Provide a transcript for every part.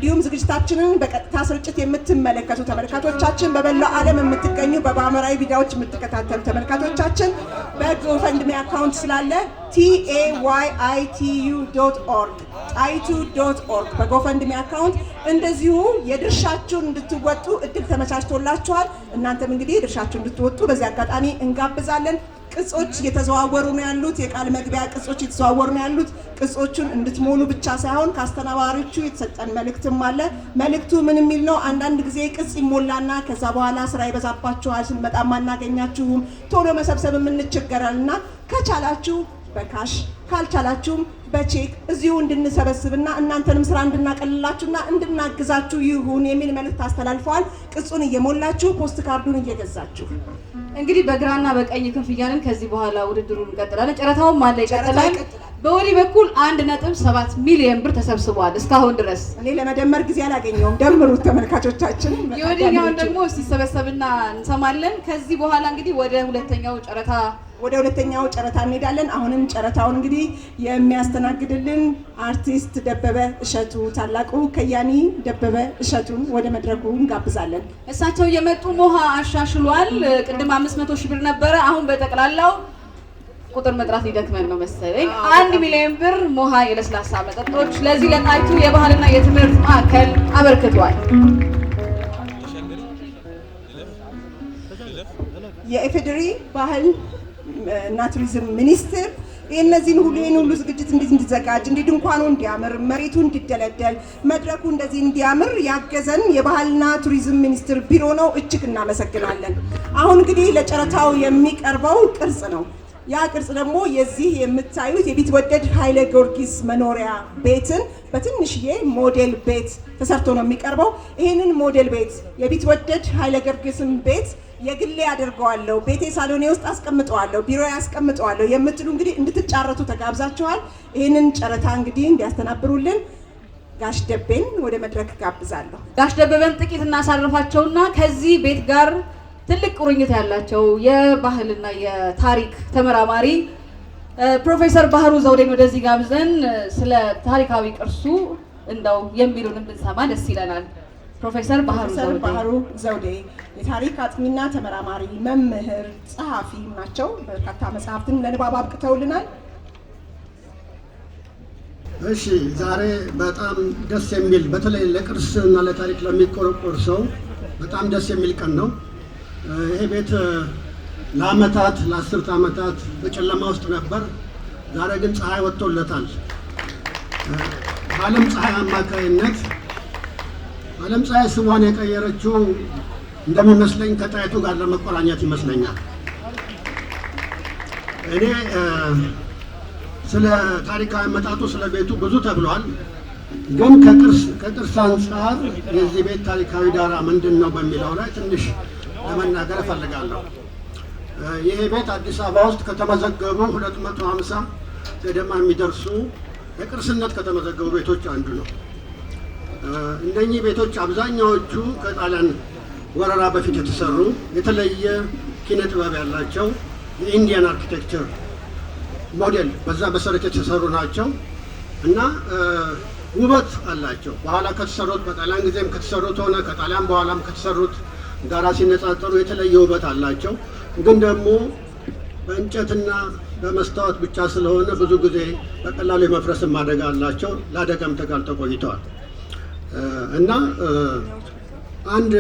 እንዲሁም ዝግጅታችንን በቀጥታ ስርጭት የምትመለከቱ ተመልካቾቻችን፣ በመላው ዓለም የምትገኙ በማህበራዊ ሚዲያዎች የምትከታተሉ ተመልካቾቻችን በጎፈንድሚ አካውንት ስላለ TAYITU.org ጣይቱ.org በጎፈንድሚ አካውንት እንደዚሁ የድርሻችሁን እንድትወጡ እድል ተመቻችቶላችኋል። እናንተም እንግዲህ የድርሻችሁን እንድትወጡ በዚህ አጋጣሚ እንጋብዛለን። ቅጾች እየተዘዋወሩ ነው ያሉት። የቃል መግቢያ ቅጾች እየተዘዋወሩ ነው ያሉት። ቅጾቹን እንድትሞሉ ብቻ ሳይሆን ከአስተናባሪዎቹ የተሰጠን መልእክትም አለ። መልእክቱ ምን የሚል ነው? አንዳንድ ጊዜ ቅጽ ይሞላና ከዛ በኋላ ስራ ይበዛባችኋል፣ ስንመጣም አናገኛችሁም፣ ቶሎ መሰብሰብ እንቸገራልና ከቻላችሁ በካሽ ካልቻላችሁም በቼክ እዚሁ እንድንሰበስብና እናንተንም ስራ እንድናቀልላችሁና እንድናግዛችሁ ይሁን የሚል መልእክት አስተላልፈዋል። ቅጹን እየሞላችሁ ፖስት ካርዱን እየገዛችሁ እንግዲህ በግራና በቀኝ ክንፍ እያልን ከዚህ በኋላ ውድድሩን እንቀጥላለን። ጨረታውም አለ ይቀጥላል። በወዲህ በኩል 1.7 ሚሊዮን ብር ተሰብስቧል እስካሁን ድረስ። እኔ ለመደመር ጊዜ አላገኘሁም። ደምሩት ተመልካቾቻችን። የወዲኛውን ደግሞ ሲሰበሰብና እንሰማለን። ከዚህ በኋላ እንግዲህ ወደ ሁለተኛው ጨረታ እንሄዳለን። አሁንም ጨረታውን እንግዲህ የሚያስተናግድልን አርቲስት ደበበ እሸቱ፣ ታላቁ ከያኒ ደበበ እሸቱን ወደ መድረኩ እንጋብዛለን። እሳቸው የመጡ ሞሃ አሻሽሏል። ቅድም 500 ሺህ ብር ነበረ። አሁን በጠቅላላው ቁጥር መጥራት ሊደክመን ነው መሰለኝ 1 ሚሊዮን ብር ሞሃ የለስላሳ መጠጦች ለዚህ ለጣይቱ የባህልና የትምህርት ማዕከል አበርክቷል። የኢፌዴሪ ባህል እና ቱሪዝም ሚኒስቴር ይህን ሁሉ ዝግጅት እንዲዘጋጅ ድንኳኑ እንዲያምር፣ መሬቱ እንዲደለደል፣ መድረኩ እንደዚህ እንዲያምር ያገዘን የባህልና ቱሪዝም ሚኒስቴር ቢሮ ነው። እጅግ እናመሰግናለን። አሁን እንግዲህ ለጨረታው የሚቀርበው ቅርጽ ነው። ያ ቅርጽ ደግሞ የዚህ የምታዩት የቢትወደድ ኃይለ ጊዮርጊስ መኖሪያ ቤትን በትንሽዬ ሞዴል ቤት ተሰርቶ ነው የሚቀርበው። ይህንን ሞዴል ቤት የቢትወደድ ኃይለ ጊዮርጊስን ቤት የግሌ አድርገዋለሁ፣ ቤቴ ሳሎኔ ውስጥ አስቀምጠዋለሁ፣ ቢሮ ያስቀምጠዋለሁ የምትሉ እንግዲህ እንድትጫረቱ ተጋብዛችኋል። ይህንን ጨረታ እንግዲህ እንዲያስተናብሩልን ጋሽ ደቤን ወደ መድረክ ጋብዛለሁ። ጋሽ ደበበን ጥቂት እናሳርፋቸውና ከዚህ ቤት ጋር ትልቅ ቁርኝት ያላቸው የባህልና የታሪክ ተመራማሪ ፕሮፌሰር ባህሩ ዘውዴን ወደዚህ ጋብዘን ስለ ታሪካዊ ቅርሱ እንደው የሚሉን ብንሰማ ደስ ይለናል። ፕሮፌሰር ባህሩ ዘውዴ የታሪክ አጥኚና ተመራማሪ መምህር፣ ጸሐፊ ናቸው። በርካታ መጽሐፍትን ለንባብ አብቅተውልናል። እሺ፣ ዛሬ በጣም ደስ የሚል በተለይ ለቅርስና ለታሪክ ለሚቆረቆር ሰው በጣም ደስ የሚል ቀን ነው። ይሄ ቤት ለአመታት ለ10 ዓመታት በጨለማ ውስጥ ነበር። ዛሬ ግን ፀሐይ ወጥቶለታል። በዓለም ፀሐይ አማካይነት ዓለም ፀሐይ ስሟን የቀየረችው እንደሚመስለኝ ከጣይቱ ጋር ለመቆራኘት ይመስለኛል። እኔ ስለ ታሪካዊ አመጣጡ ስለ ቤቱ ብዙ ተብሏል። ግን ከቅርስ አንጻር የዚህ ቤት ታሪካዊ ዳራ ምንድን ነው በሚለው ላይ ትንሽ ለመናገር እፈልጋለሁ። ይሄ ቤት አዲስ አበባ ውስጥ ከተመዘገቡ 250 ገደማ የሚደርሱ በቅርስነት ከተመዘገቡ ቤቶች አንዱ ነው። እነኚህ ቤቶች አብዛኛዎቹ ከጣሊያን ወረራ በፊት የተሰሩ የተለየ ኪነ ጥበብ ያላቸው የኢንዲያን አርኪቴክቸር ሞዴል በዛ መሰረት የተሰሩ ናቸው እና ውበት አላቸው። በኋላ ከተሰሩት በጣሊያን ጊዜም ከተሰሩት ሆነ ከጣሊያን በኋላም ከተሰሩት ጋራ ሲነጻጸሩ የተለየ ውበት አላቸው። ግን ደግሞ በእንጨትና በመስታወት ብቻ ስለሆነ ብዙ ጊዜ በቀላሉ የመፍረስም አደጋ አላቸው። ለአደጋም ተጋልጠው ቆይተዋል እና አንድ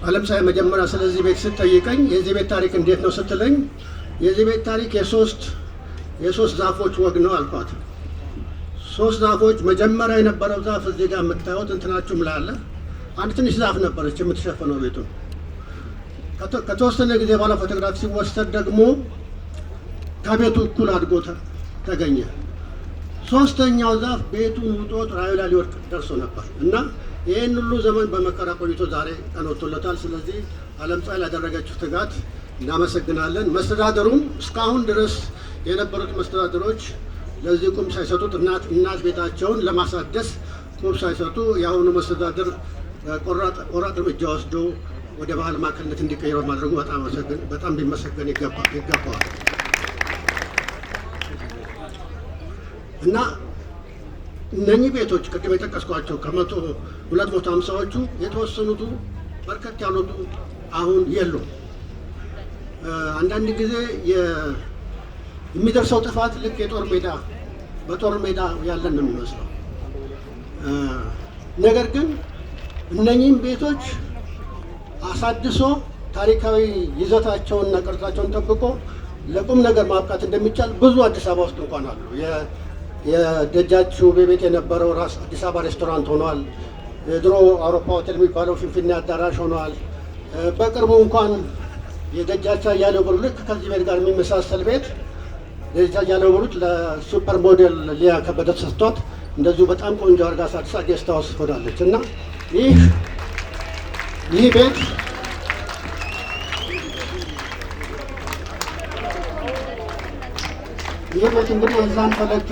ዓለም ፀሐይ መጀመሪያ ስለዚህ ቤት ስትጠይቀኝ የዚህ ቤት ታሪክ እንዴት ነው ስትለኝ የዚህ ቤት ታሪክ የሶስት ዛፎች ወግ ነው አልኳት። 3 ዛፎች መጀመሪያ የነበረው ዛፍ እዚህ ጋር የምታዩት እንትናችሁም ላይ አለ። አንድ ትንሽ ዛፍ ነበረች የምትሸፍነው ቤቱ። ከተወሰነ ጊዜ በኋላ ፎቶግራፍ ሲወሰድ ደግሞ ከቤቱ እኩል አድጎ ተገኘ። 3ኛው ዛፍ ቤቱን ውጦት ራዩ ላይ ሊወድቅ ደርሶ ነበር እና ይህን ሁሉ ዘመን በመከራ ቆይቶ ዛሬ ቀን ወጥቶለታል። ስለዚህ ዓለም ፀሐይ ላደረገችው ትጋት እናመሰግናለን። መስተዳደሩም እስካሁን ድረስ የነበሩት መስተዳደሮች ለዚህ ቁም ሳይሰጡት እናት ቤታቸውን ለማሳደስ ቁም ሳይሰጡ የአሁኑ መስተዳደር ቆራጥ እርምጃ ወስዶ ወደ ባህል ማዕከልነት እንዲቀይሩ ማድረጉ በጣም ሊመሰገን ይገባዋል እና እነኚህ ቤቶች ቅድም የጠቀስኳቸው ከመቶ 250ዎቹ የተወሰኑቱ በርከት ያሉት አሁን የሉም። አንዳንድ ጊዜ የሚደርሰው ጥፋት ልክ በጦር ሜዳ ያለን ነው የሚመስለው። ነገር ግን እነኚህም ቤቶች አሳድሶ ታሪካዊ ይዘታቸውንና ቅርጻቸውን ጠብቆ ለቁም ነገር ማብቃት እንደሚቻል ብዙ አዲስ አበባ ውስጥ እንኳን አሉ። የደጃች ውቤ ቤት የነበረው ራስ አዲስ አበባ ሬስቶራንት ሆኗል። የድሮ አውሮፓ ሆቴል የሚባለው ፊንፊኔ አዳራሽ ሆኗል። በቅርቡ እንኳን የደጃች አያሌው ብሩ ልክ ከዚህ ቤት ጋር የሚመሳሰል ቤት ደጃች አያሌው ብሩ ለሱፐር ሞዴል ሊያ ከበደ ሰጥቷት እንደዚሁ በጣም ቆንጆ አድርጋ አሳድሳ ጌስት ሃውስ ሆናለች እና ይህ ቤት እንግዲህ የዛን ፈለግ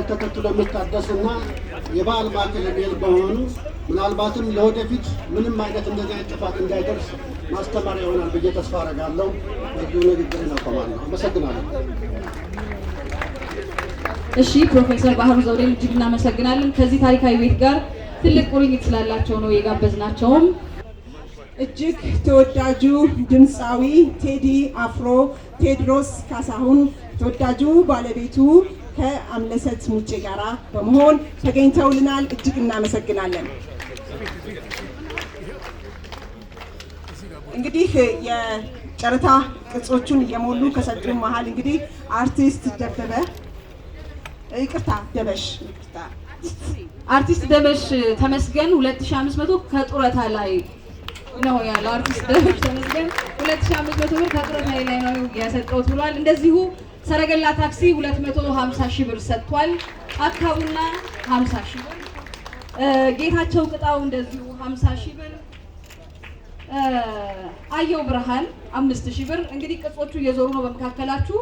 ተከትሎ የሚታደስና የበዓል ማዕከል የሚል በመሆኑ ምናልባትም ለወደፊት ምንም አይነት እንደዚህ አይነት ጥፋት እንዳይደርስ ማስተማሪያ ይሆናል ብዬ ተስፋ አደርጋለሁ። በዚሁ ንግግር እናቆማለሁ። አመሰግናለሁ። እሺ፣ ፕሮፌሰር ባህሩ ዘውዴን እጅግ እናመሰግናለን። ከዚህ ታሪካዊ ቤት ጋር ትልቅ ቁርኝት ስላላቸው ነው የጋበዝናቸውም። እጅግ ተወዳጁ ድምፃዊ ቴዲ አፍሮ ቴዎድሮስ ካሳሁን ተወዳጁ ባለቤቱ ከአምለሰት ሙጬ ጋራ በመሆን ተገኝተውልናል። እጅግ እናመሰግናለን። እንግዲህ የጨረታ ቅጾቹን እየሞሉ ከሰጡ መሀል እንግዲህ አርቲስት ደበሽ ተመስገን 2500 ከጡረታ ላይ ነው ያለው። አርቲስት ደበሽ ተመስገን 2500 ብር ከጡረታ ላይ ነው ያሰጠውት ብሏል። እንደዚሁ ሰረገላ ታክሲ 250 ሺህ ብር ሰጥቷል። አካቡና 50 ሺህ ብር፣ ጌታቸው ቅጣው እንደዚሁ 50 ሺህ ብር፣ አየው ብርሃን 5000 ብር። እንግዲህ ቅጾቹ እየዞሩ ነው በመካከላችሁ።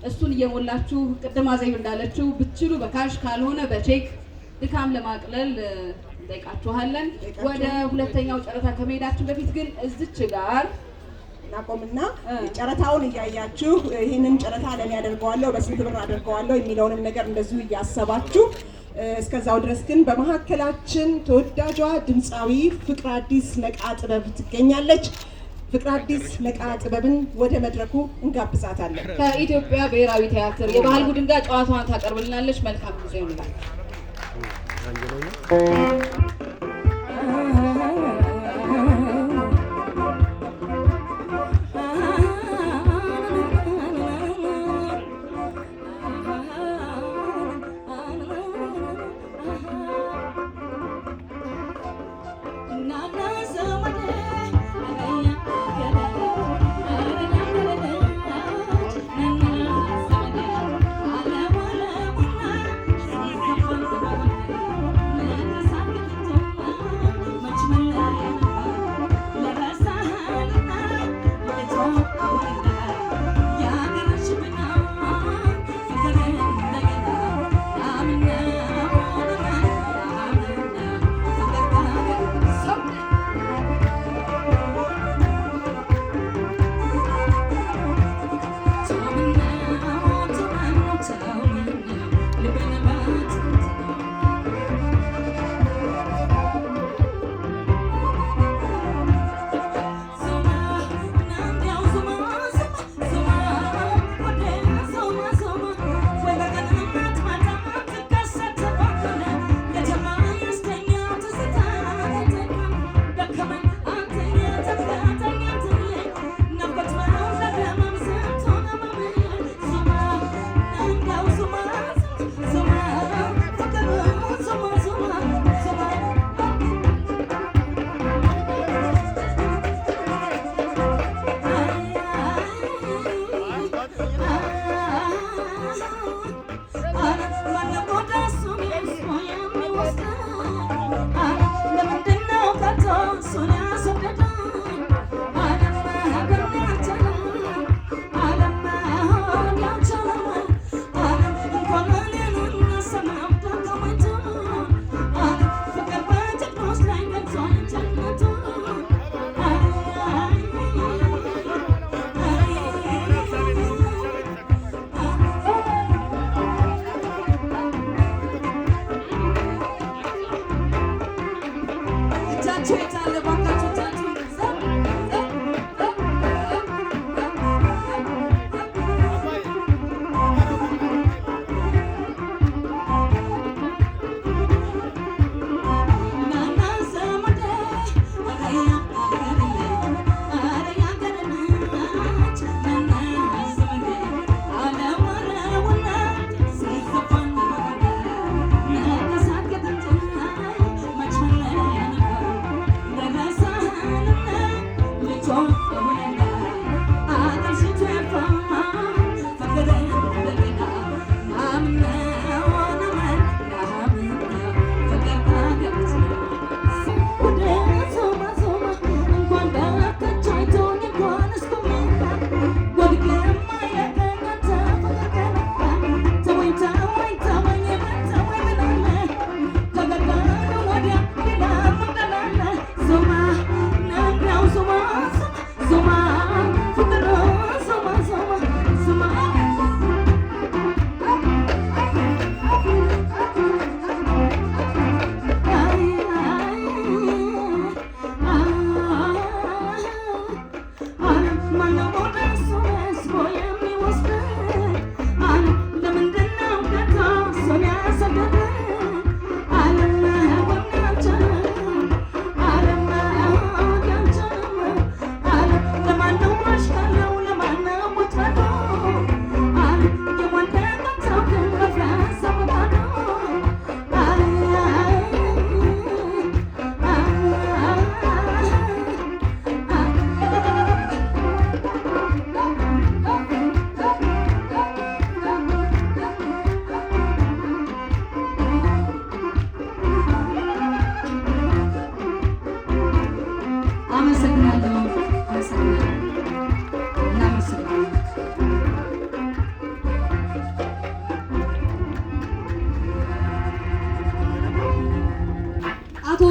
እሱን እየሞላችሁ ቅድም አዘይብ እንዳለችው ብትችሉ በካሽ ካልሆነ በቼክ ድካም ለማቅለል እንጠይቃችኋለን። ወደ ሁለተኛው ጨረታ ከመሄዳችን በፊት ግን እዚች ጋር እናቆምና ጨረታውን እያያችሁ ይህንን ጨረታ ለኔ ያደርገዋለሁ በስንት ብር አደርገዋለሁ የሚለውንም ነገር እንደዚሁ እያሰባችሁ እስከዛው ድረስ ግን በመካከላችን ተወዳጇ ድምፃዊ ፍቅር አዲስ ነቃ ጥበብ ትገኛለች። ፍቅር አዲስ ነቃ ጥበብን ወደ መድረኩ እንጋብዛታለን። ከኢትዮጵያ ብሔራዊ ቲያትር የባህል ቡድን ጋር ጨዋታዋን ታቀርብልናለች። መልካም ጊዜ ይሁንላችሁ።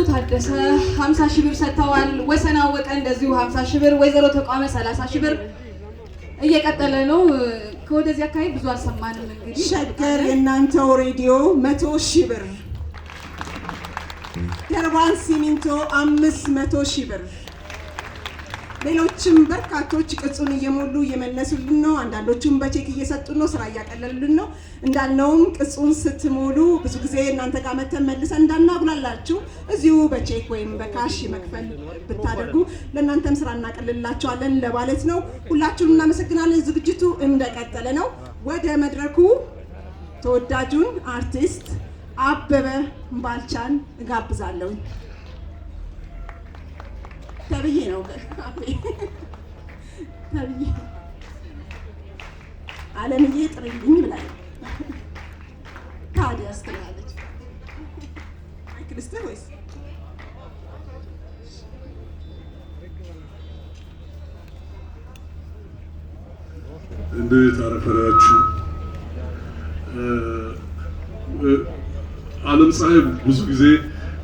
ታደሰ 50 ሺህ ብር ሰጥተዋል። ወሰን አወቀ እንደዚሁ 50 ሺህ ብር፣ ወይዘሮ ተቋመ 30 ሺህ ብር እየቀጠለ ነው። ከወደዚህ አካባቢ ብዙ አልሰማንም። እንግዲህ ሸገር የእናንተው ሬዲዮ 100 ሺህ ብር፣ ደርባን ሲሚንቶ 500 ሺህ ብር፣ ሌሎችም በርካቶች ቅጹን እየሞሉ እየመለሱልን ነው። አንዳንዶቹም በቼክ እየሰጡን ነው፣ ስራ እያቀለሉልን ነው። እንዳልነውም ቅጹን ስትሞሉ ብዙ ጊዜ እናንተ ጋር መተን መልሰን እንዳናጉላላችሁ እዚሁ በቼክ ወይም በካሽ መክፈል ብታደርጉ ለእናንተም ስራ እናቀልላቸዋለን ለማለት ነው። ሁላችሁም እናመሰግናለን። ዝግጅቱ እንደቀጠለ ነው። ወደ መድረኩ ተወዳጁን አርቲስት አበበ ባልቻን እጋብዛለሁ። ተብዬ ነው ተብዬ አለምዬ ጥሪልኝ ብላኝ ታዲያ አስተላለች አይክልስተ ወይስ እንዴት አረፈዳችሁ? ዓለም ፀሐይ ብዙ ጊዜ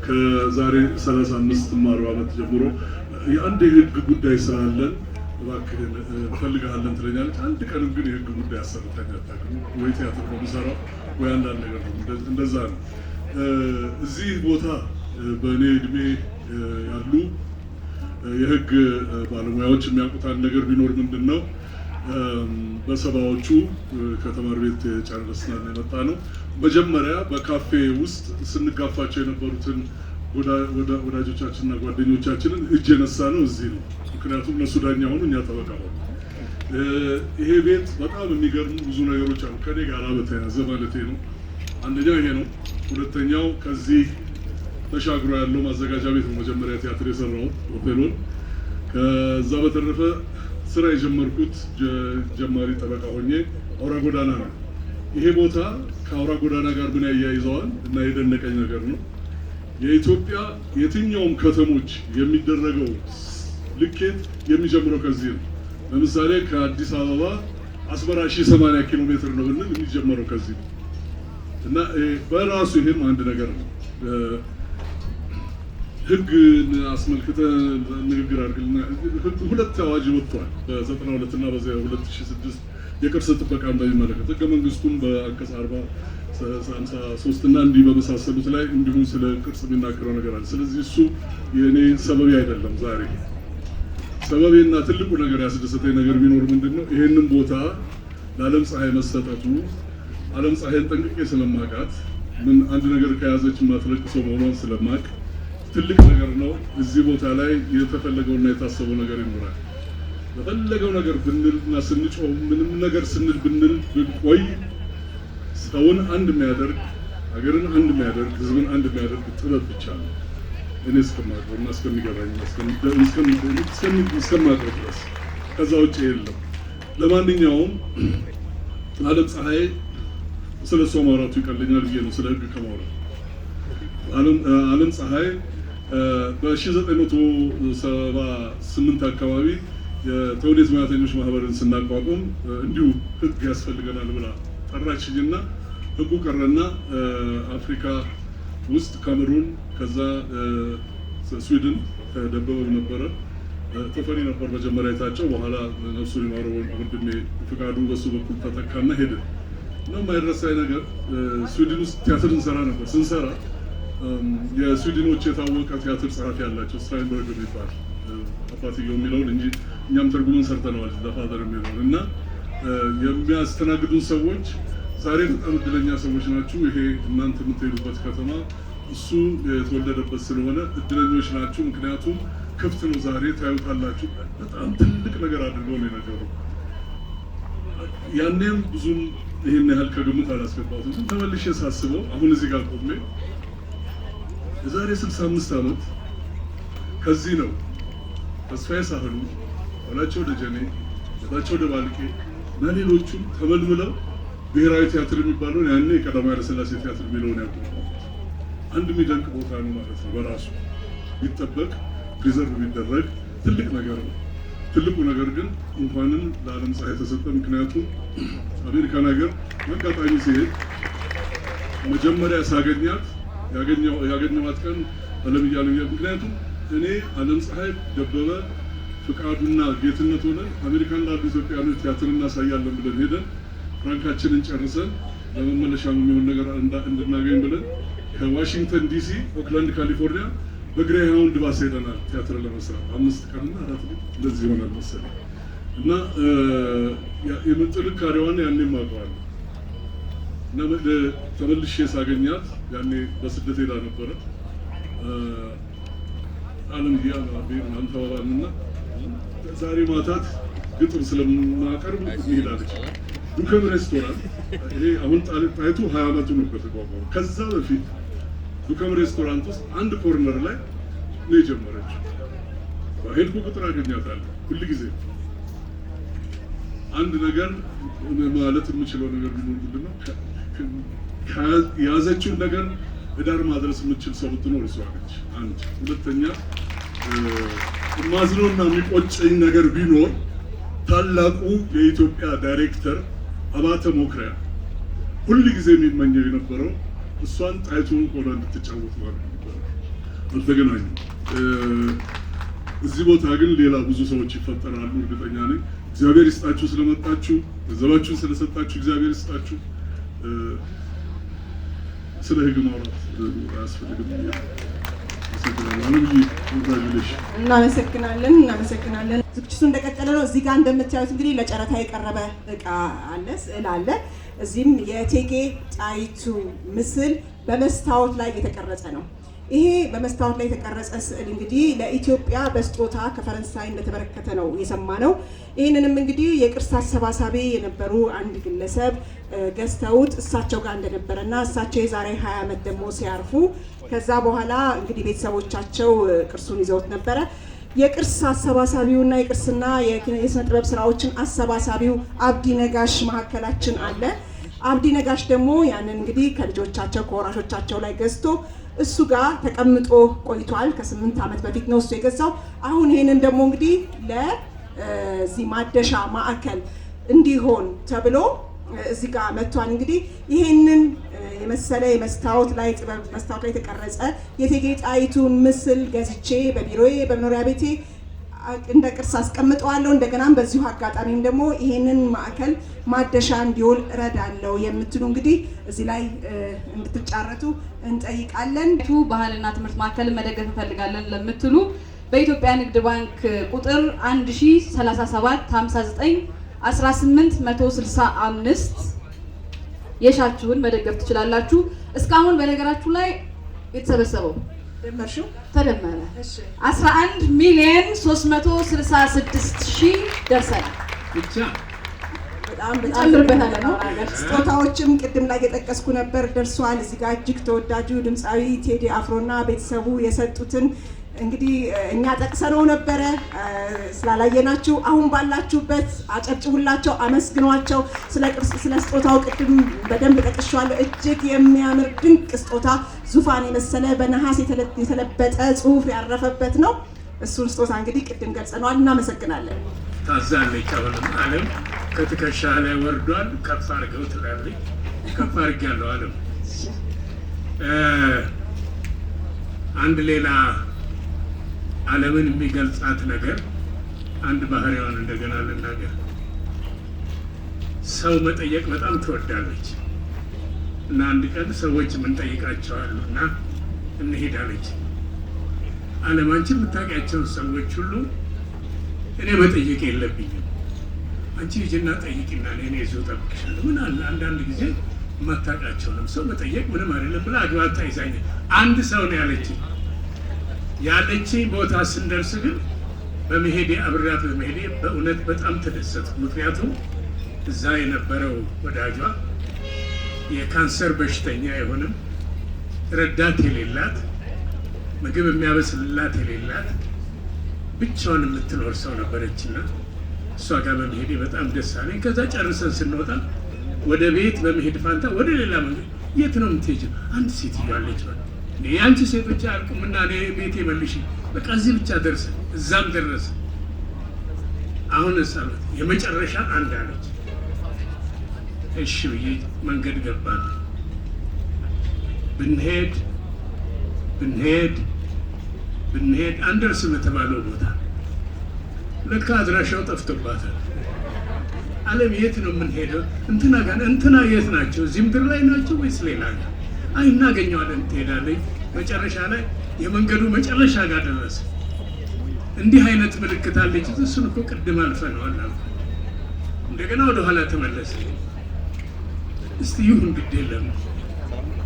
ከዛሬ 35 40 ዓመት ጀምሮ የአንድ የህግ ጉዳይ ስላለን እባክህን እንፈልግሃለን ትለኛለች። አንድ ቀንም ግን የህግ ጉዳይ አሰርታኝ አታውቅም። ወይ ቲያትር ነው የምሰራው ወይ አንዳንድ ነገር ነው። እንደዛ ነው። እዚህ ቦታ በእኔ እድሜ ያሉ የህግ ባለሙያዎች የሚያውቁት አንድ ነገር ቢኖር ምንድን ነው፣ በሰባዎቹ ከተማሪ ቤት ጨርሰን የመጣ ነው። መጀመሪያ በካፌ ውስጥ ስንጋፋቸው የነበሩትን ወዳጆቻችንና ጓደኞቻችንን እጅ የነሳ ነው እዚህ ነው። ምክንያቱም እነሱ ዳኛ ሆኑ፣ እኛ ጠበቃ ሆኑ። ይሄ ቤት በጣም የሚገርሙ ብዙ ነገሮች አሉ ከኔ ጋር በተያያዘ ማለቴ ነው። አንደኛው ይሄ ነው። ሁለተኛው ከዚህ ተሻግሮ ያለው ማዘጋጃ ቤት ነው። መጀመሪያ ቲያትር የሰራው ኦፔሮን። ከዛ በተረፈ ስራ የጀመርኩት ጀማሪ ጠበቃ ሆኜ አውራ ጎዳና ነው። ይሄ ቦታ ከአውራ ጎዳና ጋር ምን ያያይዘዋል እና የደነቀኝ ነገር ነው። የኢትዮጵያ የትኛውም ከተሞች የሚደረገው ልኬት የሚጀምረው ከዚህ ነው። ለምሳሌ ከአዲስ አበባ አስመራ 1080 ኪሎ ሜትር ነው ብንል የሚጀምረው ከዚህ ነው እና በራሱ ይሄም አንድ ነገር ነው። ህግን አስመልክተ ንግግር አድርግልና ሁለት አዋጅ ወጥቷል በ92 እና በ2006 የቅርስ ጥበቃን በሚመለከት ህገ መንግስቱም በአንቀጽ 40 53 እና እንዲህ በመሳሰሉት ላይ እንዲሁም ስለ ቅርጽ የሚናገረው ነገር አለ። ስለዚህ እሱ የእኔ ሰበብ አይደለም። ዛሬ ሰበቤና ትልቁ ነገር ያስደሰተኝ ነገር ቢኖር ምንድነው ይሄንን ቦታ ለዓለም ፀሐይ መሰጠቱ። ዓለም ፀሐይን ጠንቅቄ ስለማውቃት ምን አንድ ነገር ከያዘች ማትለቅሰው መሆኗን ስለማውቅ ትልቅ ነገር ነው። እዚህ ቦታ ላይ የተፈለገውና የታሰበው ነገር ይኖራል። በፈለገው ነገር ብንልና ስንጮህ ምንም ነገር ስንል ብንቆይ ሰውን አንድ የሚያደርግ ሀገርን አንድ የሚያደርግ ህዝብን አንድ የሚያደርግ ጥበብ ብቻ ነው። እኔ እስከማውቀው እና እስከሚገባኝ እስከማውቀው ድረስ ከዛ ውጭ የለም። ለማንኛውም ዓለም ፀሐይ ስለ እሷ ማውራቱ ይቀለኛል ብዬ ነው ስለ ህግ ከማውራት። ዓለም ፀሐይ በ1978 አካባቢ የተውኔት ሙያተኞች ማህበርን ስናቋቁም እንዲሁ ህግ ያስፈልገናል ብላ ጠራችኝና ህጉ ቀረና አፍሪካ ውስጥ ካሜሩን፣ ከዛ ስዊድን ደበበ ነበረ፣ ተፈሪ ነበር መጀመሪያ የታጨው። በኋላ ነፍሱን ይማረው ወንድሜ ፍቃዱ በሱ በኩል ተተካና ሄደ። እና የማይረሳኝ ነገር ስዊድን ውስጥ ቲያትር እንሰራ ነበር። ስንሰራ የስዊድኖች የታወቀ ቲያትር ጸሐፊ ያላቸው ስትራይንበርግ የሚባል አባትየው የሚለውን እንጂ እኛም ተርጉመን ሰርተነዋል ለፋዘር የሚለውን እና የሚያስተናግዱን ሰዎች ዛሬ በጣም እድለኛ ሰዎች ናችሁ፣ ይሄ እናንተ የምትሄዱበት ከተማ እሱ የተወለደበት ስለሆነ እድለኞች ናችሁ፣ ምክንያቱም ክፍት ነው፣ ዛሬ ታዩታላችሁ። በጣም ትልቅ ነገር አድርገው ነው የነገሩ። ያኔም ብዙም ይህን ያህል ከግምት አላስገባሁትም። ግን ተመልሼ ሳስበው አሁን እዚህ ጋር ቆሜ የዛሬ 65 ዓመት ከዚህ ነው ተስፋዬ ሳህሉ፣ ዋላቸው ደጀኔ፣ ጌታቸው ደባልቄ እና ሌሎቹም ተመልምለው ብሔራዊ ቲያትር የሚባለውን ያኔ የቀዳማዊ ኃይለ ሥላሴ ቲያትር የሚለውን ያቋቋሙት። አንድ የሚደንቅ ቦታ ነው ማለት ነው። በራሱ ቢጠበቅ ፕሪዘርቭ ቢደረግ ትልቅ ነገር ነው። ትልቁ ነገር ግን እንኳንም ለዓለም ፀሐይ ተሰጠ። ምክንያቱም አሜሪካን ሀገር አጋጣሚ ሲሄድ መጀመሪያ ሳገኛት ያገኘኋት ቀን ዓለም እያለ ምክንያቱም እኔ ዓለም ፀሐይ ደበበ ፍቃዱና ጌትነት ሆነን አሜሪካን ላሉ ኢትዮጵያኖች ቲያትር እናሳያለን ብለን ሄደን ፍራንካችንን ጨርሰን ለመመለሻ የሚሆን ነገር እንድናገኝ ብለን ከዋሽንግተን ዲሲ ኦክላንድ ካሊፎርኒያ በግሬሃውንድ ባስ ሄደናል ቲያትር ለመስራት 5 ቀንና 4 ቀን እንደዚህ ይሆናል መሰለኝ። እና የጥንካሬዋን ያኔም አውቀዋለሁ። እና ተመልሼ ሳገኛት ያኔ በስደት ሄዳ ነበረ ዓለም አንተዋባልና ዛሬ ማታት ግጥም ስለማቀርብ እንሄዳለች ዱከም ሬስቶራንት። ይሄ አሁን ጣይቱ 20 ዓመቱ ነው ከተቋቋመ። ከዛ በፊት ዱከም ሬስቶራንት ውስጥ አንድ ኮርነር ላይ ነው የጀመረችው። በሄድኩ ቁጥር አገኛታለሁ ሁሉ ጊዜ። አንድ ነገር ማለት የምችለው ነገር ቢኖር ምንድነው የያዘችውን ነገር ዳር ማድረስ የምችል ሰው ብትኖር እሷ ነች። አንድ ሁለተኛ ማዝኖና የሚቆጨኝ ነገር ቢኖር ታላቁ የኢትዮጵያ ዳይሬክተር አባተ ሞክሪያ ሁሉ ጊዜ የሚመኘው የነበረው እሷን ጣይቱን ሆና እንድትጫወት ማለት ነበር። አልተገናኙም። እዚህ ቦታ ግን ሌላ ብዙ ሰዎች ይፈጠራሉ እርግጠኛ ነኝ። እግዚአብሔር ይስጣችሁ ስለመጣችሁ፣ ገንዘባችሁን ስለሰጣችሁ እግዚአብሔር ይስጣችሁ። ስለ ህግ ማውራት አያስፈልግም። እናመሰግናለን። ዝግጅቱ እንደቀጠለ ነው። እዚህ ጋር እንደምታዩት እንግዲህ ለጨረታ የቀረበ እቃ አለ፣ ስዕል አለ። እዚህም የእቴጌ ጣይቱ ምስል በመስታወት ላይ የተቀረጸ ነው። ይሄ በመስታወት ላይ የተቀረጸ ስዕል እንግዲህ ለኢትዮጵያ በስጦታ ከፈረንሳይ እንደተበረከተ ነው የሰማነው። ይህንንም እንግዲህ የቅርስ አሰባሳቢ የነበሩ አንድ ግለሰብ ገዝተውት እሳቸው ጋር እንደነበረና እሳቸው የዛሬ 20 ዓመት ደግሞ ሲያርፉ ከዛ በኋላ እንግዲህ ቤተሰቦቻቸው ቅርሱን ይዘውት ነበረ። የቅርስ አሰባሳቢውና የቅርስና የስነ ጥበብ ስራዎችን አሰባሳቢው አብዲ ነጋሽ መካከላችን አለ። አብዲ ነጋሽ ደግሞ ያንን እንግዲህ ከልጆቻቸው ከወራሾቻቸው ላይ ገዝቶ እሱ ጋር ተቀምጦ ቆይቷል። ከ8 ዓመት በፊት ነው እሱ የገዛው። አሁን ይሄንን ደግሞ እንግዲህ ለዚህ ማደሻ ማዕከል እንዲሆን ተብሎ እዚህ ጋር መጥቷል። እንግዲህ ይሄንን የመሰለ የመስታወት ላይ ጥበብ መስታወት ላይ የተቀረጸ የእቴጌ ጣይቱን ምስል ገዝቼ በቢሮዬ በመኖሪያ ቤቴ እንደ ቅርስ አስቀምጠዋለሁ። እንደገናም በዚሁ አጋጣሚም ደግሞ ይሄንን ማዕከል ማደሻ እንዲውል እረዳለሁ የምትሉ እንግዲህ እዚህ ላይ እንድትጫረቱ እንጠይቃለን። ባህልና ትምህርት ማዕከልን መደገፍ እንፈልጋለን ለምትሉ በኢትዮጵያ ንግድ ባንክ ቁጥር 1037591865 የሻችሁን መደገፍ ትችላላችሁ። እስካሁን በነገራችሁ ላይ የተሰበሰበው ደመርሹ ተደመረ 11,366,000 ደርሰናል። ብቻ በጣም ነው። ስጦታዎችም ቅድም ላይ የጠቀስኩ ነበር ደርሷል። እዚህ ጋር እጅግ ተወዳጁ ድምፃዊ ቴዲ አፍሮና ቤተሰቡ የሰጡትን እንግዲህ እኛ ጠቅሰነው ነበረ ስላላየናችሁ አሁን ባላችሁበት አጨብጭቡላቸው፣ አመስግኗቸው። ስለ ስጦታው ቅድም በደንብ ጠቅሻለሁ። እጅግ የሚያምር ድንቅ ስጦታ ዙፋን የመሰለ በነሐስ የተለበጠ ጽሑፍ ያረፈበት ነው። እሱን ስጦታ እንግዲህ ቅድም ገልጸነዋል። እናመሰግናለን። ታዛለች። አሁንም ዓለም ከትከሻ ላይ ወርዷል። ከፍ አድርገው ትላለች። ከፍ አድርጊያለሁ ዓለም። አንድ ሌላ ዓለምን የሚገልጻት ነገር አንድ ባህሪዋን እንደገና ልናገር። ሰው መጠየቅ በጣም ትወዳለች እና አንድ ቀን ሰዎች የምንጠይቃቸዋሉ እና እንሄዳለች። ዓለም አንቺ የምታውቂያቸውን ሰዎች ሁሉ እኔ መጠየቅ የለብኝም፣ አንቺ ሂጂና ጠይቂና እኔ እዚሁ እጠብቅሻለሁ። ምን አለ አንዳንድ ጊዜ የማታውቃቸውንም ሰው መጠየቅ ምንም አይደለም ብላ አግባብታ ይዛኝ አንድ ሰው ነው ያለችኝ ቦታ ስንደርስ ግን በመሄዴ አብሬያት በመሄዴ በእውነት በጣም ተደሰትኩ። ምክንያቱም እዛ የነበረው ወዳጇ የካንሰር በሽተኛ የሆነም ረዳት የሌላት ምግብ የሚያበስልላት የሌላት ብቻዋን የምትኖር ሰው ነበረችና እሷ ጋር በመሄዴ በጣም ደስ አለኝ። ከዛ ጨርሰን ስንወጣ ወደ ቤት በመሄድ ፋንታ ወደ ሌላ መንገድ የት ነው የምትሄጂው? አንድ ሴትዮ አለች። የአንቺ ሴቶች አያልቁምና እኔ ቤቴ መልሽ፣ በቃ እዚህ ብቻ ደርሰ እዛም ደረሰ። አሁን እሳለት የመጨረሻ አንድ አለች። እሺ ብዬ መንገድ ገባን። ብንሄድ አንደርስም የተባለው ቦታ ለካ አድራሻው ጠፍቶባታል። ዓለም የት ነው የምንሄደው? እንትና ጋር እንትና የት ናቸው? እዚህ ምድር ላይ ናቸው ወይስ ሌላ ጋር? አይ እናገኘዋለን ትሄዳለች። መጨረሻ ላይ የመንገዱ መጨረሻ ጋር ደረሰ። እንዲህ አይነት ምልክት አለች። እሱን እኮ ቅድም አልፈነዋል አልኩ። እንደገና ወደ ኋላ ተመለሰ። እስቲ ይሁን ግድ የለም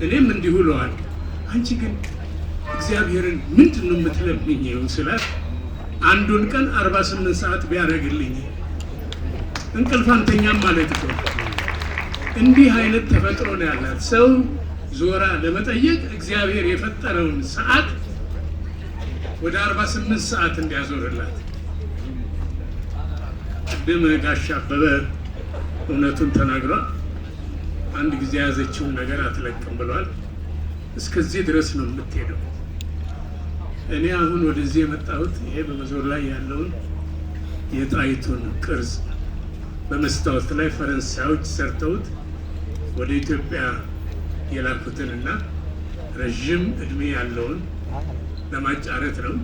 እኔም እንዲሁ ለዋል። አንቺ ግን እግዚአብሔርን ምንድን ነው የምትለምኝው ስላት አንዱን ቀን 48 ሰዓት ቢያደርግልኝ እንቅልፍ አንተኛም ማለት ነው። እንዲህ አይነት ተፈጥሮ ነው ያላት ሰው ዞራ ለመጠየቅ እግዚአብሔር የፈጠረውን ሰዓት ወደ 48 ሰዓት እንዲያዞርላት። ቅድም ጋሽ አበበ እውነቱን ተናግሯል። አንድ ጊዜ የያዘችውን ነገር አትለቅም ብሏል። እስከዚህ ድረስ ነው የምትሄደው። እኔ አሁን ወደዚህ የመጣሁት ይሄ በመዞር ላይ ያለውን የጣይቱን ቅርጽ በመስታወት ላይ ፈረንሳዮች ሰርተውት ወደ ኢትዮጵያ የላኩትንና ረዥም እድሜ ያለውን ለማጫረት ነው።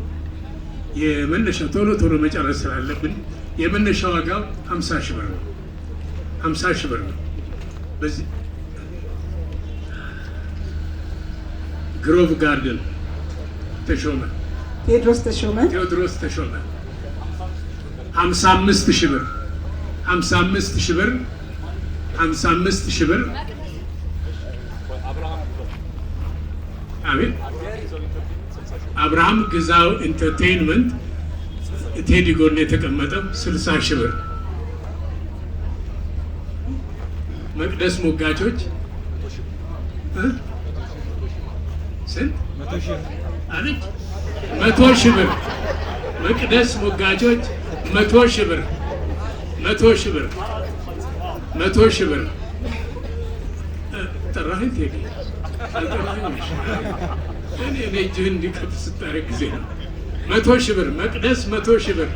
የመነሻ ቶሎ መጨረስ ስላለብን የመነሻ ዋጋው 50 ሺህ ብር ነው። 50 ሺህ ብር ነው። በዚህ ግሮቭ ጋርደን ተሾመ ቴዎድሮስ ተሾመ 55 ሺህ ብር 55 ሺህ ብር 55 ሺህ ብር። አቤት አብርሃም ግዛው ኢንተርቴይንመንት ቴዲ ጎን የተቀመጠው 60 ሺህ ብር። መቅደስ ሞጋቾች ስንት አለች? 100 ሺህ ብር። መቅደስ ሞጋቾች 100 ሺህ ብር 100 ሺህ ብር 100 ሺህ ብር። ጠራኸኝ ቴዲ እኔ እጅህን እንዲከፍ ስታረግ ጊዜ ነው። 100 ሺህ ብር መቅደስ 100 ሺህ ብር።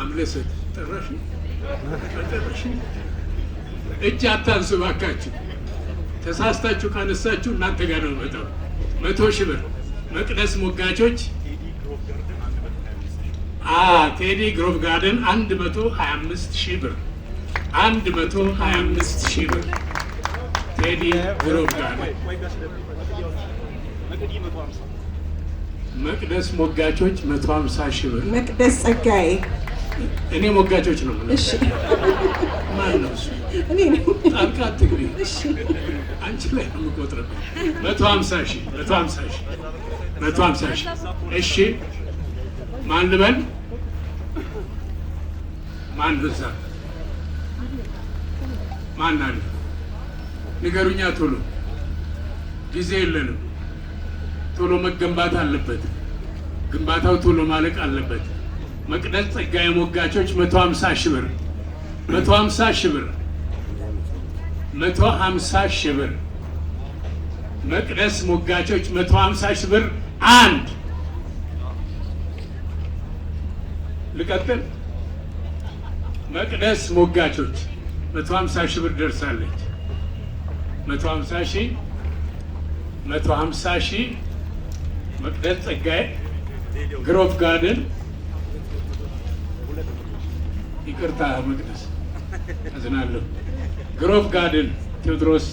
አምለሰት ጠራሽ? እጅ አታንሱ ባካችሁ። ተሳስታችሁ ካነሳችሁ እናንተ ጋር ነው መጣው። 100 ሺህ ብር መቅደስ ሞጋቾች ቴዲ ግሮቭ ጋርደን 125,000 ብር 125,000 ብር ቴዲ ግሮቭ ጋርደን። መቅደስ ሞጋቾች 150,000 ብር። መቅደስ ጸጋዬ እኔ ሞጋቾች ነው። እሺ ማን ነው እሱ? እኔ ነኝ። ጣልቃ አትግቢ። እሺ አንቺ ላይ ነው የምቆጥረው። 150,000 150,000 150,000 እሺ ማን ልበል? ማን በዛ? ማን አለ? ንገሩኛ ቶሎ፣ ጊዜ የለንም። ቶሎ መገንባት አለበት። ግንባታው ቶሎ ማለቅ አለበት። መቅደስ ጸጋዬ ሞጋቾች 150,000 ብር 150,000 ብር 150,000 ብር መቅደስ ሞጋቾች 150,000 ብር። አንድ ልቀጥል። መቅደስ ሞጋቾች 150,000 ብር ደርሳለች። 150,000 150,000 መቅደስ ጸጋዬ ግሮቭ ጋርደን ይቅርታ መቅደስ አዝናለሁ። ግሮቭ ጋርደን ቴዎድሮስ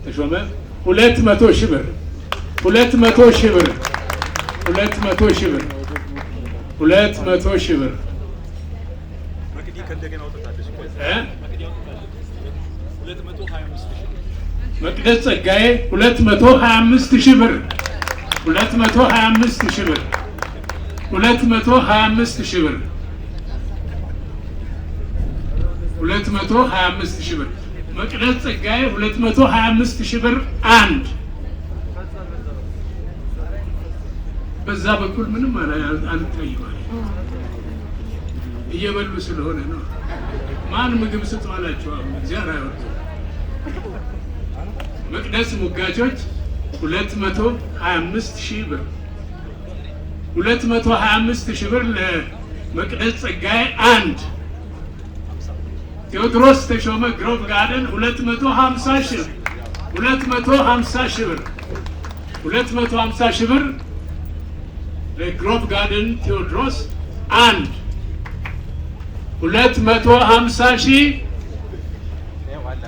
ተሾመ 200,000 ብር 200,000 ብር 200,000 ብር 200,000 ብር መቅደስ ጸጋዬ 225,000 ብር 225,000 ብር 225,000 ብር 225,000 ብር መቅደስ ጸጋዬ 225,000 ብር። አንድ በዛ በኩል ምንም አልታይም። እየበሉ ስለሆነ ነው። ማን ምግብ ስጡ አላቸው? እግዚአብሔር አይወጡ። መቅደስ ሞጋቾች 225,000 ብር 225,000 ብር ለመቅደስ ጸጋዬ። አንድ ቴዎድሮስ ተሾመ ግሮቭ ጋርደን 250,000 250,000 ብር 250,000 ብር ለግሮቭ ጋርደን ቴዎድሮስ። አንድ 250,000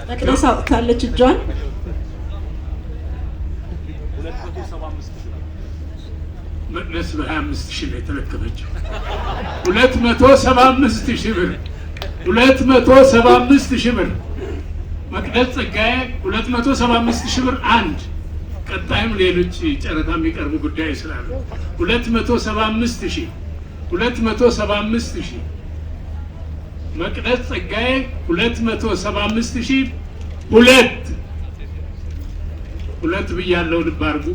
መቅደስ አውጥታለች እጇን። መቅደስ በ25,000 ላይ ተረከበችው። 275,000 ብር 275,000 ብር መቅደስ ጸጋዬ 275,000 ብር። አንድ ቀጣይም ሌሎች ጨረታ የሚቀርቡ ጉዳይ ስላሉ 275,000 275,000 መቅደስ ጸጋዬ 275,000 ሁለት ብያለሁ። ልብ አድርጉ።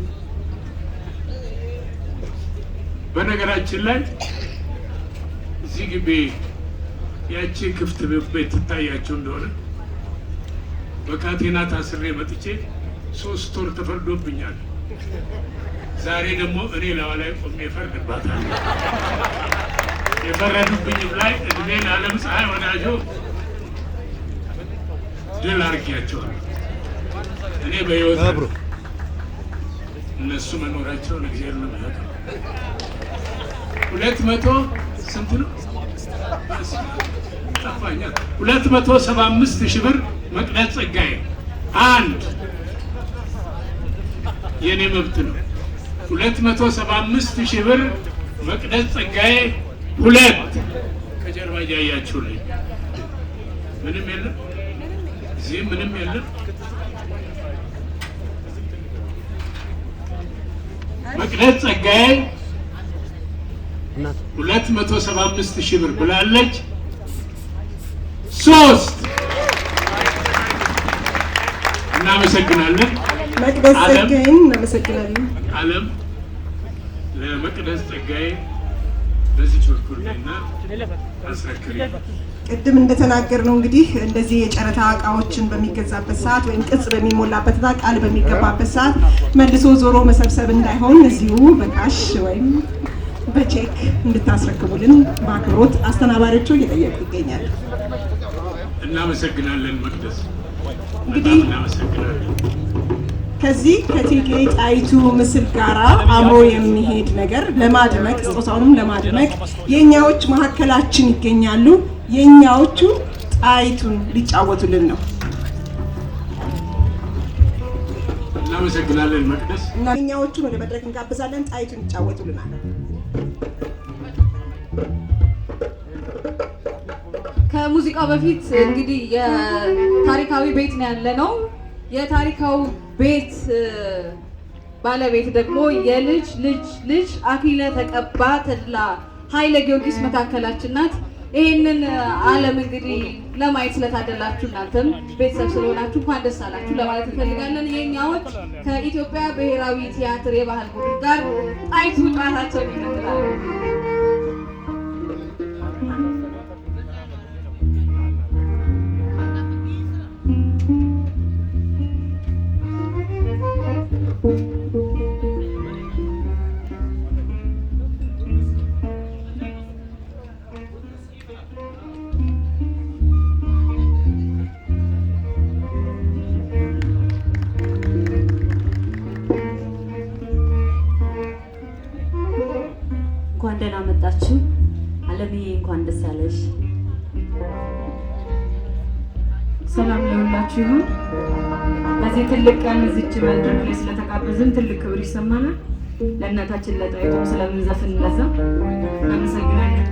በነገራችን ላይ እዚህ ግቢ ያቺ ክፍት ቤት ትታያቸው እንደሆነ በካቴና ታስሬ መጥቼ 3 ወር ተፈርዶብኛል። ዛሬ ደግሞ እኔ ላይ ቆሜ እፈርድባታለሁ። የፈረዱብኝም ላይ እድሜ ለዓለም ፀሐይ ወዳጆ ድል አድርጌያቸዋለሁ። እኔ በሕይወት እነሱ መኖራቸውን እግዚአብሔር ነው የሚያውቀው። 200 ስንት ነው? 275,000 ብር መቅደስ ጸጋዬ። አንድ የኔ መብት ነው። 275,000 ብር መቅደስ ጸጋዬ። ሁለት ከጀርባ እያያችሁልኝ ምንም የለም፣ እዚህም ምንም የለም። መቅደስ ጸጋዬ 275,000 ብር ብላለች። 3 እናመሰግናለን። መቅደስ ጸጋዬን እናመሰግናለን። ዓለም ለመቅደስ ጸጋዬ በዚህ በኩል እና አስረክሪ። ቅድም እንደተናገርነው እንግዲህ እንደዚህ የጨረታ እቃዎችን በሚገዛበት ሰዓት ወይም ቅጽ በሚሞላበት ሰዓት ቃል በሚገባበት ሰዓት መልሶ ዞሮ መሰብሰብ እንዳይሆን እዚሁ በካሽ ወይም በቼክ እንድታስረክቡልን በአክብሮት አስተናባሪዎቹ እየጠየቁ ይገኛሉ። እናመሰግናለን። መቅደስ እንግዲህ እናመሰግናለን። ከዚህ ከእቴጌ ጣይቱ ምስል ጋራ አብሮ የሚሄድ ነገር ለማድመቅ ስጦታውንም ለማድመቅ የኛዎች መሀከላችን ይገኛሉ። የኛዎቹ ጣይቱን ሊጫወቱልን ነው። እናመሰግናለን መቅደስ። እና የኛዎቹን ወደ መድረክ እንጋብዛለን። ጣይቱን ይጫወቱልናል። ከሙዚቃው በፊት እንግዲህ የታሪካዊ ቤት ነው ያለነው። የታሪካው ቤት ባለቤት ደግሞ የልጅ ልጅ ልጅ አክሊለ ተቀባ ተድላ ኃይለ ጊዮርጊስ መካከላችን ናት። ይህንን ዓለም እንግዲህ ለማየት ስለታደላችሁ እናንተም ቤተሰብ ስለሆናችሁ እንኳን ደስ አላችሁ ለማለት እንፈልጋለን። የኛዎች ከኢትዮጵያ ብሔራዊ ቲያትር የባህል ቡድን ጋር ጣይቱ ጨዋታቸውን ይቀጥላሉ። እንኳን ደህና መጣችሁ። አለምዬ እንኳን ደስ አለሽ። ሰላም ለሁላችሁ ይሁን። በዚህ ትልቅ ቀን እዚች መድረክ ላይ ስለተጋበዝን ትልቅ ክብር ይሰማናል። ለእናታችን ለጣይቱ ስለምንዘፍን ለዛ እናመሰግናለን።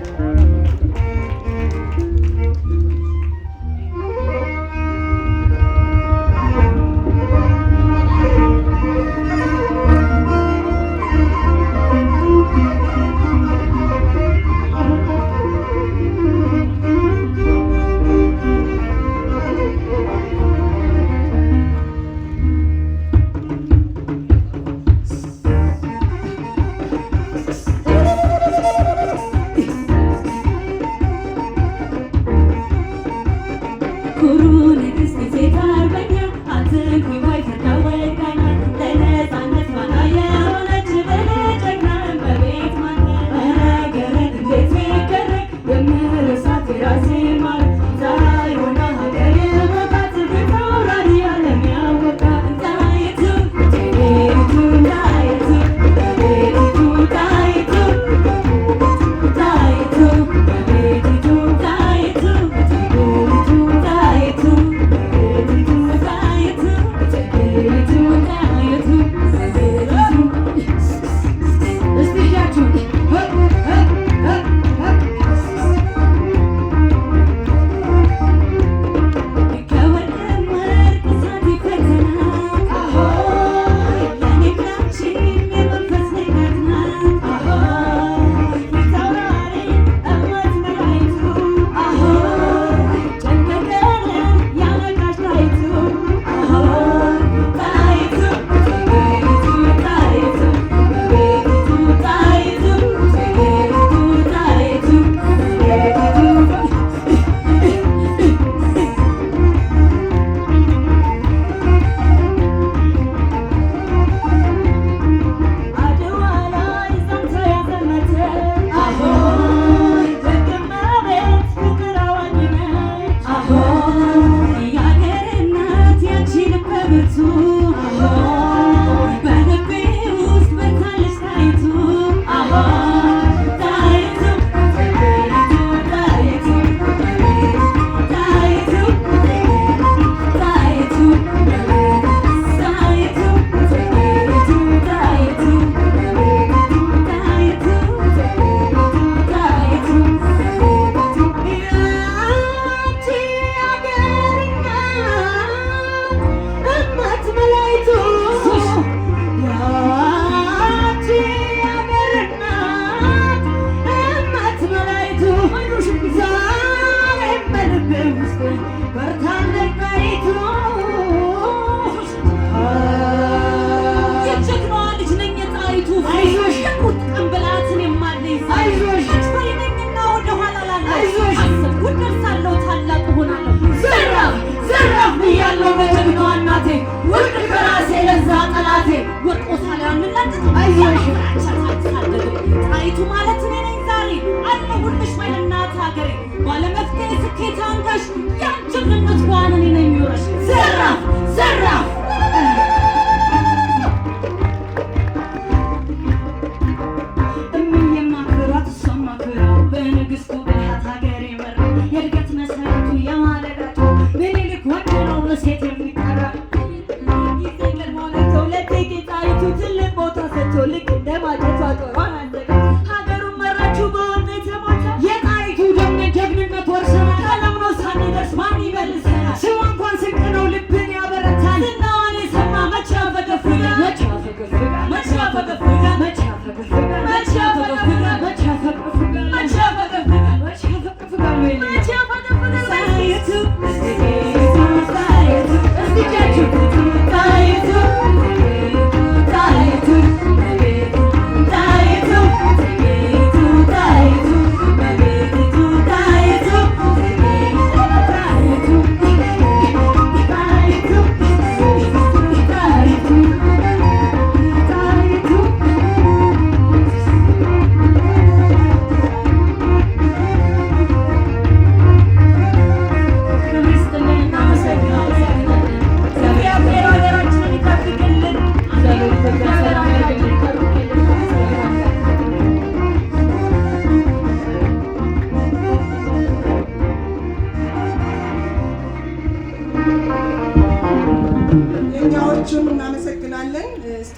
ጣይቱ ማለት እኔ ነኝ ዛሬ አለሁልሽ ወይ እናት ሀገሬ ባለመፍትሄ ስኬት አንጋሽ ያንቺን ዋንን ነኝ ኑረሽ ዘራፍ ዘራፍ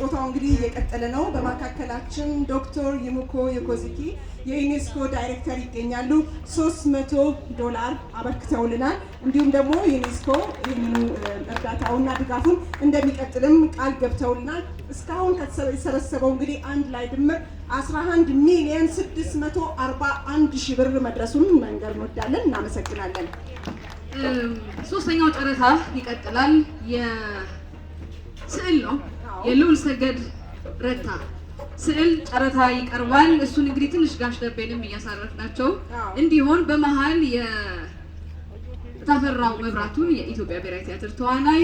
ስጦታው እንግዲህ እየቀጠለ ነው። በመካከላችን ዶክተር ይሙኮ የኮዚኪ የዩኔስኮ ዳይሬክተር ይገኛሉ። $300 አበርክተውልናል። እንዲሁም ደግሞ ዩኔስኮ ይህንኑ እርዳታውና ድጋፉን እንደሚቀጥልም ቃል ገብተውልናል። እስካሁን ከተሰበሰበው እንግዲህ አንድ ላይ ድምር 11,641,000 ብር መድረሱን መንገር እንወዳለን። እናመሰግናለን። ሶስተኛው ጨረታ ይቀጥላል። የስዕል ነው። የልዑል ሰገድ ረታ ስዕል ጨረታ ይቀርባል። እሱን እንግዲህ ትንሽ ጋሽ ደቤንም እያሳረፍናቸው እንዲሆን በመሃል የታፈራው መብራቱን የኢትዮጵያ ብሔራዊ ቲያትር ተዋናይ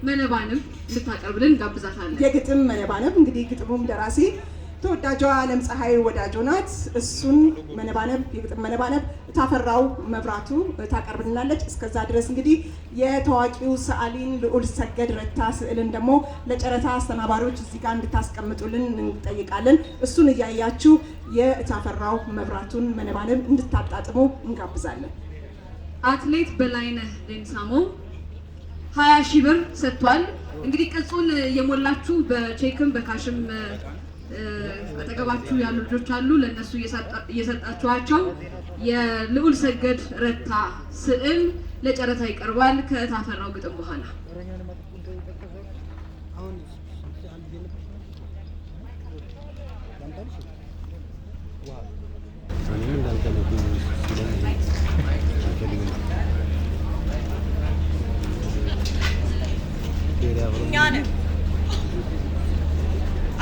መነባንብ ልታቀርብልን ጋብዛታለን። የግጥም መነባንብ እንግዲህ ግጥሙም ደራሲ ተወዳጇ ዓለም ፀሐይ ወዳጆ ናት። እሱን መነባነብ የግጥም መነባነብ ታፈራው መብራቱ ታቀርብልናለች። እስከዛ ድረስ እንግዲህ የታዋቂው ሰዓሊን ልዑል ሰገድ ረታ ስዕልን ደግሞ ለጨረታ አስተናባሪዎች እዚህ ጋር እንድታስቀምጡልን እንጠይቃለን። እሱን እያያችሁ የታፈራው መብራቱን መነባነብ እንድታጣጥሙ እንጋብዛለን። አትሌት በላይነህ ዴንሳሞ 20,000 ብር ሰጥቷል። እንግዲህ ቅጹን የሞላችሁ በቼክም በካሽም አጠገባችሁ ያሉ ልጆች አሉ። ለነሱ እየሰጣችኋቸው የልዑል ሰገድ ረታ ስዕል ለጨረታ ይቀርባል ከታፈራው ግጥም በኋላ።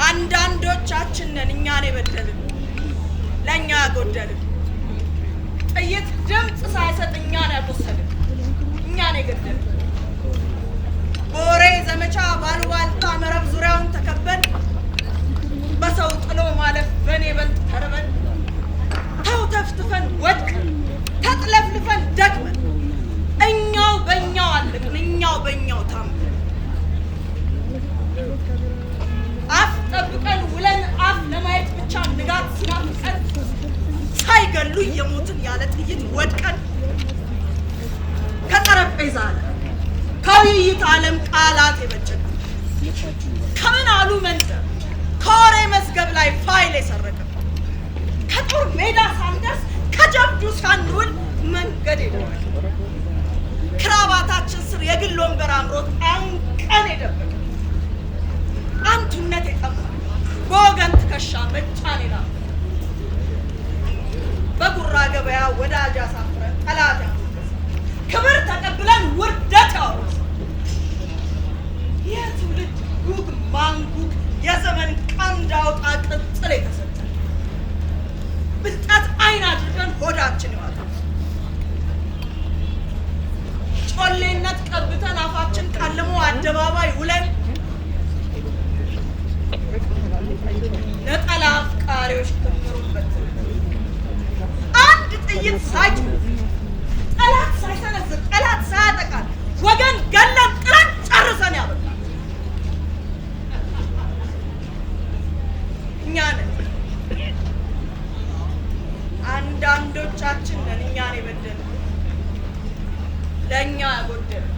አንዳንዶቻችን ነን እኛን የበደልን ለእኛ ያጎደልን፣ ጥይት ድምፅ ሳይሰጥ እኛን ያቆሰልን፣ እኛን የገደልን፣ በወሬ ዘመቻ ባሉባልታ መረብ ዙሪያውን ተከበን፣ በሰው ጥሎ ማለፍ በእኔ በልጥ ተርበን፣ ተው ተፍትፈን ወድቀን ተጥለፍልፈን ደክመን፣ እኛው በእኛው አለቅን እኛው በእኛው ታመን፣ አፍ ጠብቀን ውለን አፍ ለማየት ብቻ ንጋት ሲናፍቀን፣ ሳይገሉ የሞትን ያለ ጥይት ወድቀን፣ ከጠረጴዛ ዓለም ከውይይት ዓለም ቃላት የበጀን፣ ከምን አሉ መንደር ከወሬ መዝገብ ላይ ፋይል የሰረቀን፣ ከጦር ሜዳ ሳንደርስ ከጀብዱ ሳንውል መንገድ የደረቀን፣ ክራባታችን ስር የግል ወንበር አምሮት አንቀን የደበቀን፣ አንቱነት የጠማ በወገን ትከሻ መጫን የናፈቀን፣ በጉራ ገበያ ወዳጅ አሳፍረን ጠላት ያሞገሰን፣ ክብር ተቀብለን ውርደት ያወረሰን፣ የትውልድ ጉግ ማንጉግ የዘመን ቀንድ አውጣ ቅጽል የተሰጠን፣ ብልጠት አይን አድርገን ሆዳችን ይዋጣል፣ ጮሌነት ቀብተን አፋችን ቀልሞ አደባባይ ውለን፣ ነጠላ አፍቃሪዎች ክምሩበት አንድ ጥይት ሳይጭር ጠላት ሳይሰነዝር ጠላት ሳያጠቃን ወገን ገለን ጥለን ጨርሰን ያበቃል እኛ ነን። አንዳንዶቻችን ነን እኛን የበደልን ለእኛ ያጎደልን፣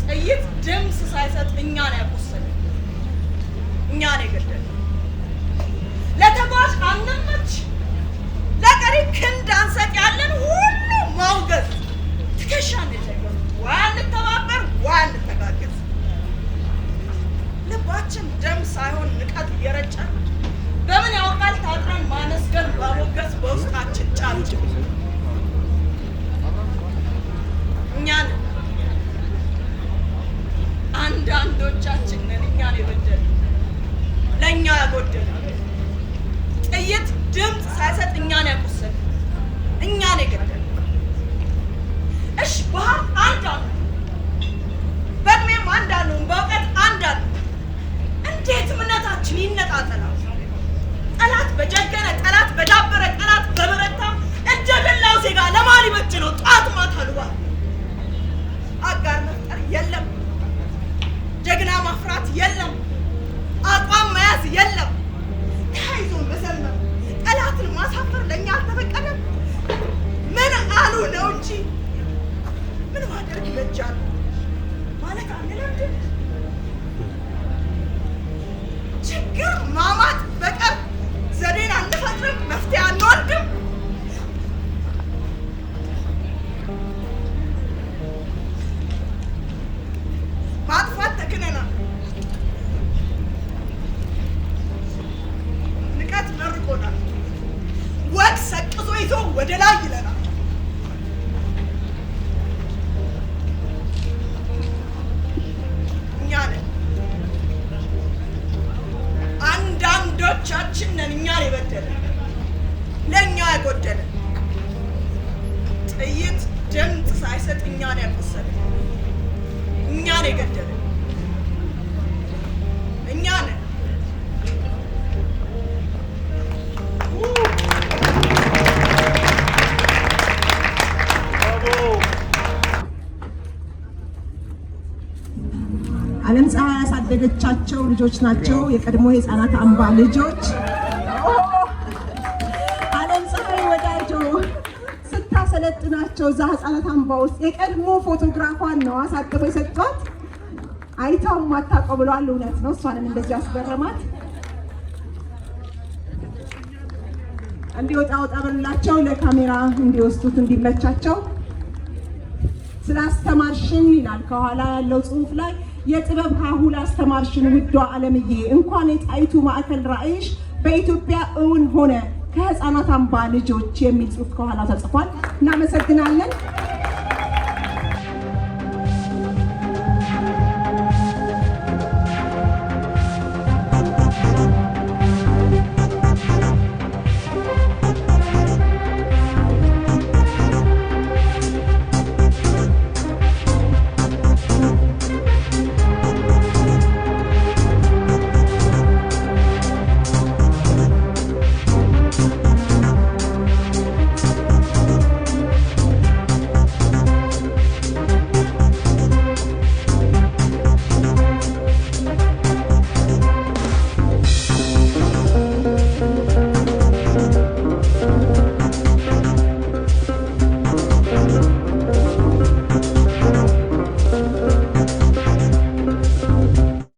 ጥይት ድምፅ ሳይሰጥ እኛን ያቆሰልን እኛን የገደልን፣ ለተጓዥ አንመች ለቀሪ ክንድ አንሰጥ ያለን ሁሉ ማውገዝ ትከሻን የለየው ወይ አንተባበር ወይ አንተጋገዝ፣ ልባችን ደም ሳይሆን ንቀት እየረጨን በምን ያውቃል ታጥረን ማመስገን ባሞገስ በውስጣችን ጫንጭ እኛን አንዳንዶቻችን ነን እኛን የበደልን ለእኛ ያጎደልን፣ ጥይት ድምፅ ሳይሰጥ እኛን ያቆሰልን እኛን የገደልን። እሽ በሀብት አንዳንዱ በእድሜም አንዳንዱ በእውቀት አንዳንዱ እንዴት እምነታችን ይነጣጠላል? ጠላት በጀገነ ጠላት በዳበረ ጠላት በበረታ እጀ ገላው ዜጋ ለማን ይበጅ ነው ጧት ማታ ልዋል? አጋር መፍጠር የለም፣ ጀግና ማፍራት የለም፣ አቋም መያዝ የለም፣ ተያይዞ መዘመር ጠላትን ማሳፈር ለእኛ አልተፈቀደም። ምን አሉ ነው እንጂ ምን ማድረግ ይበጃል ማለት አንለምድም። ወደ ላይ ይለናል። እኛ ነን አንዳንዶቻችን ነን እኛን የበደለን ለእኛ ያጎደለን ጥይት ድምፅ ሳይሰጥ እኛን ያቆሰለን እኛን የገደለን እኛ ነን። ዓለም ፀሐይ ያሳደገቻቸው ልጆች ናቸው። የቀድሞ የህፃናት አምባ ልጆች። ዓለም ፀሐይ ወዳጆ ስታሰለጥናቸው እዛ ህፃናት አምባ ውስጥ የቀድሞ ፎቶግራፏን ነው አሳጥበው የሰጧት። አይታው ማታውቀው ብለዋል። እውነት ነው። እሷንም እንደዚህ አስገረማት። እንዲወጣ ወጣ በላቸው ለካሜራ እንዲወስዱት እንዲመቻቸው። ስላስተማርሽን ይላል ከኋላ ያለው ጽሑፍ ላይ የጥበብ ሀሁ ላስተማርሽን ውዷ ዓለምዬ እንኳን የጣይቱ ማዕከል ራዕይሽ በኢትዮጵያ እውን ሆነ ከህፃናት አምባ ልጆች የሚል ጽሑፍ ከኋላ ተጽፏል። እናመሰግናለን።